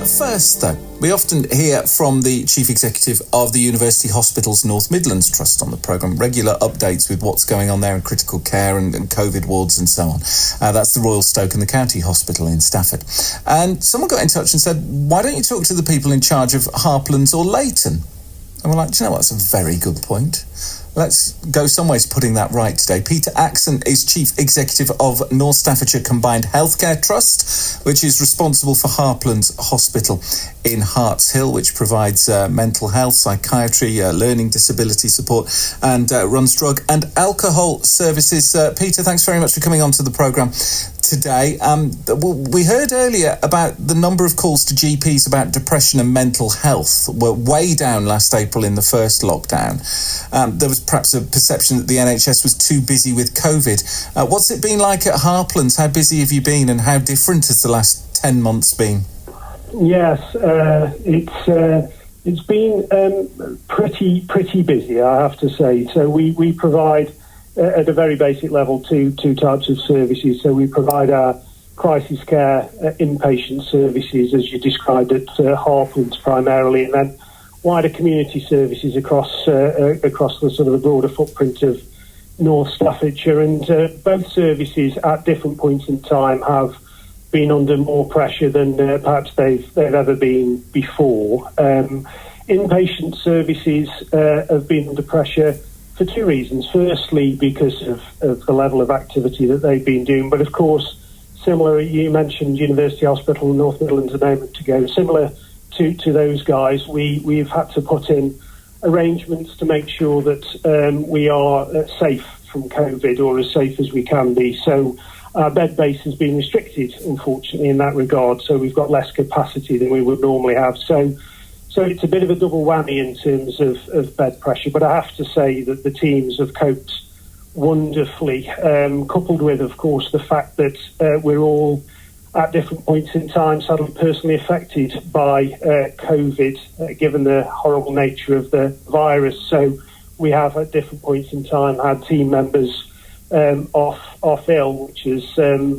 first, though, we often hear from the Chief Executive of the University Hospitals North Midlands Trust on the programme, regular updates with what's going on there in critical care and COVID wards and so on. That's the Royal Stoke and the County Hospital in Stafford. And someone got in touch and said, why don't you talk to the people in charge of Harplands or Leighton? And we're like, do you know what, that's a very good point. Let's go some ways putting that right today. Peter Axon is Chief Executive of North Staffordshire Combined Healthcare Trust, which is responsible for Harplands Hospital in Harts Hill, which provides mental health, psychiatry, learning disability support, and runs drug and alcohol services. Peter, thanks very much for coming on to the programme today. We heard earlier about the number of calls to GPs about depression and mental health were way down last April in the first lockdown. There was perhaps a perception that the NHS was too busy with COVID. What's it been like at Harplands? How busy have you been, and how different has the last 10 months been? Yes, it's been pretty busy, I have to say. So we provide at a very basic level two types of services. So we provide our crisis care inpatient services, as you described at Harplands primarily, and then wider community services across the sort of the broader footprint of North Staffordshire. And both services at different points in time have been under more pressure than perhaps they've ever been before. Inpatient services have been under pressure for two reasons. Firstly, because of the level of activity that they've been doing, but of course, similar, you mentioned University Hospital North Midlands a moment ago, similar to those guys, we've had to put in arrangements to make sure that we are safe from COVID, or as safe as we can be. So our bed base has been restricted, unfortunately, in that regard. So we've got less capacity than we would normally have. So it's a bit of a double whammy in terms of bed pressure. But I have to say that the teams have coped wonderfully, coupled with, of course, the fact that we're all at different points in time sadly personally affected by COVID, given the horrible nature of the virus. So we have at different points in time had team members off ill, which has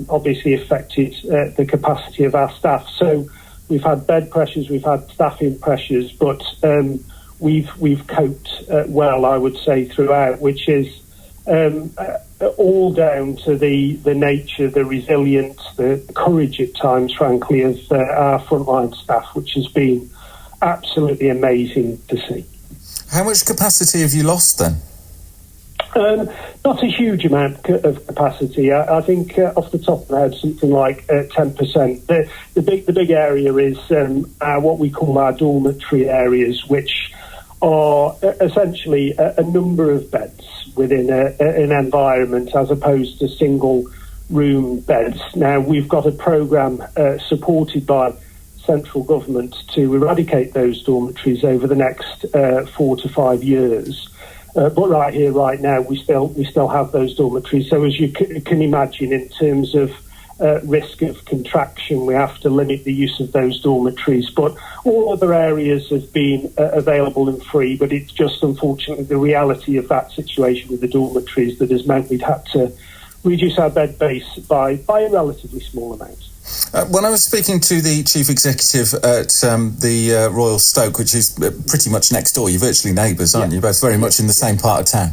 obviously affected the capacity of our staff. So we've had bed pressures, we've had staffing pressures, but we've coped well, I would say, throughout, which is all down to the nature, the resilience, the courage at times, frankly, of our frontline staff, which has been absolutely amazing to see. How much capacity have you lost then? Not a huge amount of capacity. I think off the top of my head, something like 10%. The big area is what we call our dormitory areas, which are essentially a number of beds within an environment as opposed to single room beds. Now, we've got a programme supported by central government to eradicate those dormitories over the next 4 to 5 years. But right here, right now, we still have those dormitories. So as you can imagine, in terms of risk of contraction, we have to limit the use of those dormitories. But all other areas have been available and free, but it's just unfortunately the reality of that situation with the dormitories that has meant we'd had to reduce our bed base by a relatively small amount. When I was speaking to the Chief Executive at the Royal Stoke, which is pretty much next door, you're virtually neighbours, aren't you? Both very much in the same part of town.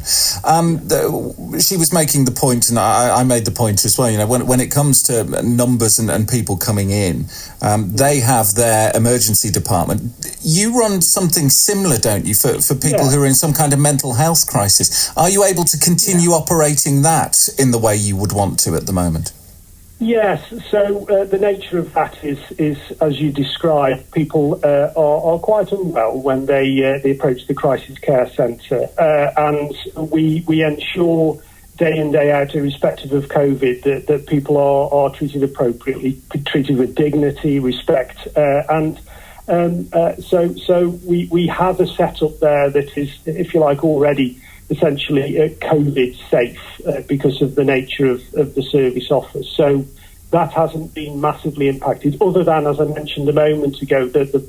She was making the point, and I made the point as well, you know, when it comes to numbers and people coming in, they have their emergency department. You run something similar, don't you, for people who are in some kind of mental health crisis? Are you able to continue operating that in the way you would want to at the moment? Yes, so the nature of that is as you described, people are quite unwell when they approach the crisis care centre, and we ensure day in, day out, irrespective of COVID, that people are treated appropriately, treated with dignity, respect, and so we have a setup there that is, if you like, already essentially COVID safe because of the nature of the service offers. So that hasn't been massively impacted, other than, as I mentioned a moment ago, the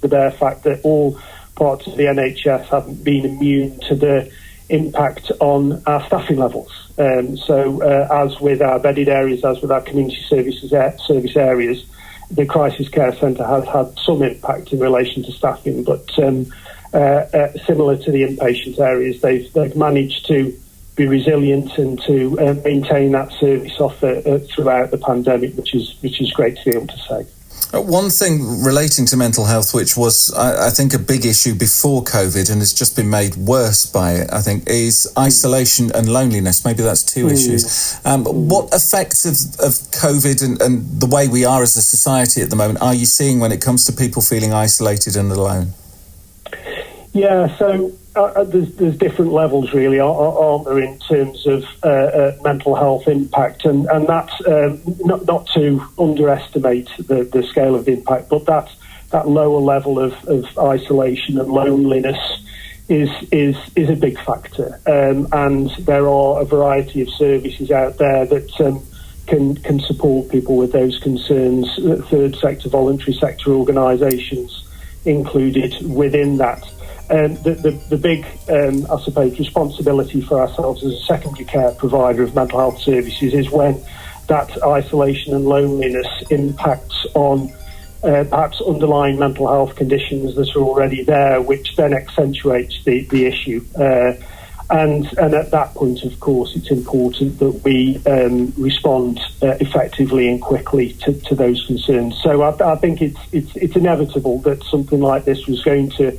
bare fact that all parts of the NHS haven't been immune to the impact on our staffing levels. So as with our bedded areas, as with our community service areas, the crisis care centre has had some impact in relation to staffing, but similar to the inpatient areas, they've managed to be resilient and to maintain that service offer throughout the pandemic, which is great to be able to say. One thing relating to mental health, which was, I think, a big issue before COVID and has just been made worse by it, I think, is isolation and loneliness. Maybe that's two issues. What effects of COVID and the way we are as a society at the moment are you seeing when it comes to people feeling isolated and alone? Yeah, so there's different levels, really, aren't there, in terms of mental health impact, and that's not to underestimate the scale of the impact, but that lower level of isolation and loneliness is a big factor, and there are a variety of services out there that can support people with those concerns. Third sector, voluntary sector organisations included within that. The big, I suppose, responsibility for ourselves as a secondary care provider of mental health services is when that isolation and loneliness impacts on perhaps underlying mental health conditions that are already there, which then accentuates the issue. And at that point, of course, it's important that we respond effectively and quickly to those concerns. So I think it's inevitable that something like this was going to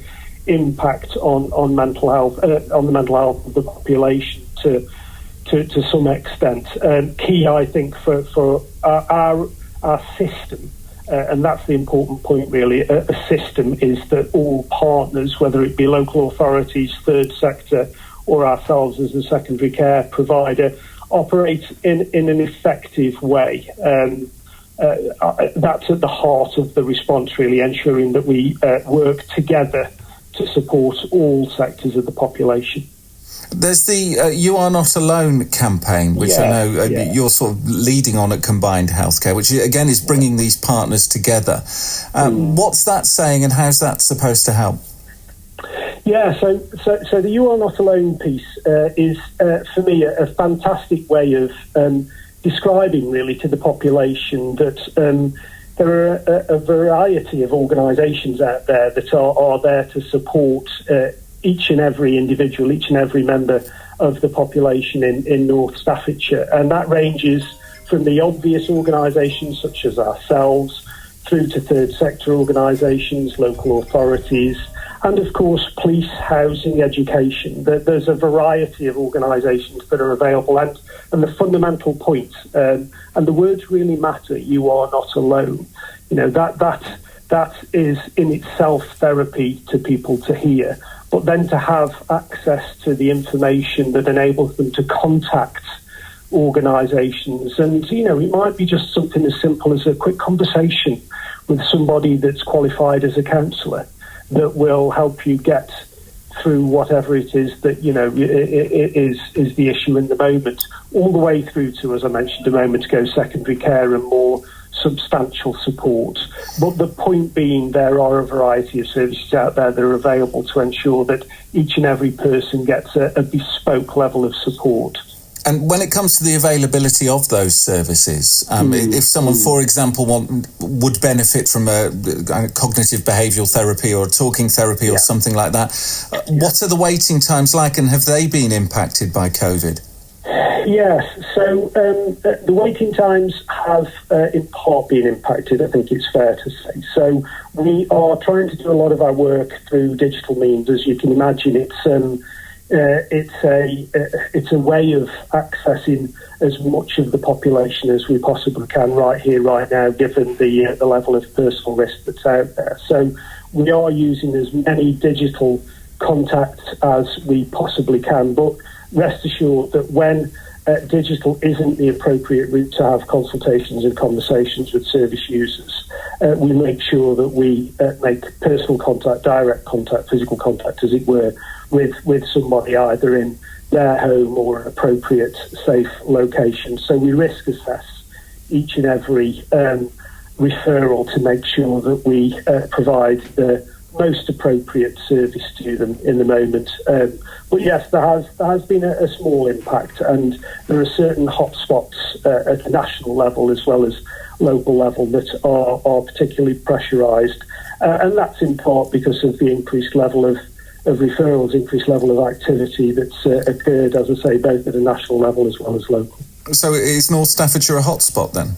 impact on mental health, on the mental health of the population to some extent. Key, I think, for our system, and that's the important point, really. A system is that all partners, whether it be local authorities, third sector, or ourselves as a secondary care provider, operate in an effective way. That's at the heart of the response, really, ensuring that we work together to support all sectors of the population. There's the You Are Not Alone campaign, which I know you're sort of leading on at Combined Healthcare, which again is bringing these partners together. What's that saying and how's that supposed to help? Yeah, so the You Are Not Alone piece is, for me, a fantastic way of describing, really, to the population that there are a variety of organisations out there that are there to support each and every individual, each and every member of the population in North Staffordshire. And that ranges from the obvious organisations such as ourselves through to third sector organisations, local authorities, and of course police, housing, education. There's a variety of organisations that are available, and the fundamental point, and the words really matter, you are not alone. You know, that is in itself therapy to people to hear, but then to have access to the information that enables them to contact organisations, and you know, it might be just something as simple as a quick conversation with somebody that's qualified as a counsellor that will help you get through whatever it is that, you know, is the issue in the moment, all the way through to, as I mentioned a moment ago, secondary care and more substantial support. But the point being, there are a variety of services out there that are available to ensure that each and every person gets a bespoke level of support. And when it comes to the availability of those services, if someone, for example, would benefit from a cognitive behavioural therapy or talking therapy or something like that, what are the waiting times like, and have they been impacted by COVID? Yes, so the waiting times have in part been impacted, I think it's fair to say. So we are trying to do a lot of our work through digital means. As you can imagine, it's a way of accessing as much of the population as we possibly can right here, right now, given the level of personal risk that's out there. So we are using as many digital contacts as we possibly can, but rest assured that when digital isn't the appropriate route to have consultations and conversations with service users, we make sure that we make personal contact, direct contact, physical contact, as it were, with somebody either in their home or an appropriate safe location. So we risk assess each and every referral to make sure that we provide the most appropriate service to them in the moment. But yes, there has been a small impact, and there are certain hotspots at the national level as well as local level that are particularly pressurised. And that's in part because of the increased level of referrals, increased level of activity that's occurred, as I say, both at a national level as well as local. So is North Staffordshire a hotspot then?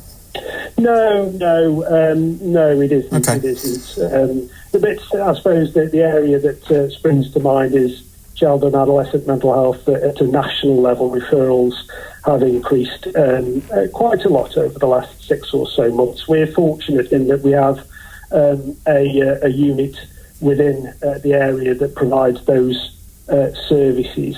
No, it isn't. Okay. It isn't. The bit, I suppose, the area that springs to mind is child and adolescent mental health. At a national level, referrals have increased quite a lot over the last 6 or so months. We're fortunate in that we have a unit within the area that provides those services,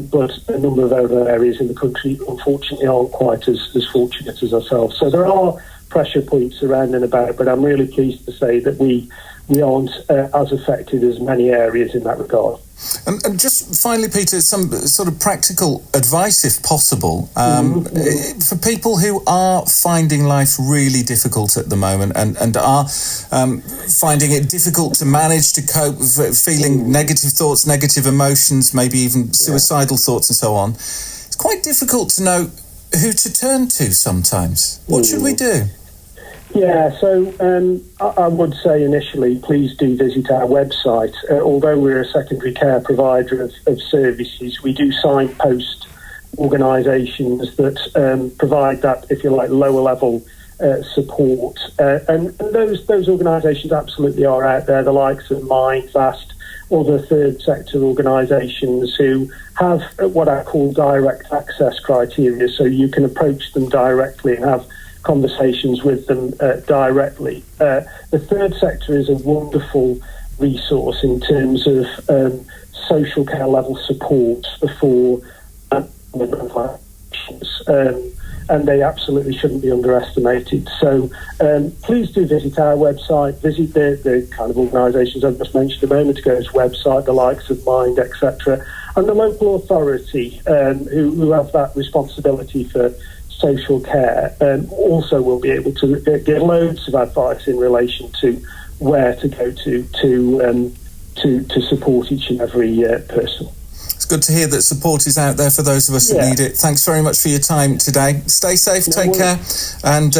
but a number of other areas in the country unfortunately aren't quite as fortunate as ourselves. So there are pressure points around and about, but I'm really pleased to say that we aren't as affected as many areas in that regard. And just finally, Peter, some sort of practical advice, if possible, for people who are finding life really difficult at the moment and are finding it difficult to manage to cope with feeling negative thoughts, negative emotions, maybe even suicidal thoughts and so on. It's quite difficult to know who to turn to sometimes. What should we do? Yeah, so I would say initially, please do visit our website. Although we're a secondary care provider of services, we do signpost organisations that provide that, if you like, lower level support. And those organisations absolutely are out there, the likes of Mind, Vast, other third sector organisations who have what I call direct access criteria, so you can approach them directly and have conversations with them directly. The third sector is a wonderful resource in terms of social care level support for and they absolutely shouldn't be underestimated. So please do visit our website, visit the kind of organisations I've just mentioned a moment ago's website, the likes of Mind, etc., and the local authority who have that responsibility for social care also will be able to give loads of advice in relation to where to go to support each and every person. It's good to hear that support is out there for those of us that need it. Thanks very much for your time today. Stay safe, take care, and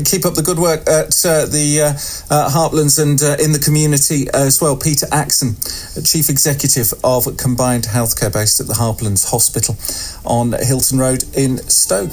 keep up the good work at the Heartlands and in the community as well. Peter Axon, Chief Executive of Combined Healthcare based at the Heartlands Hospital on Hilton Road in Stoke.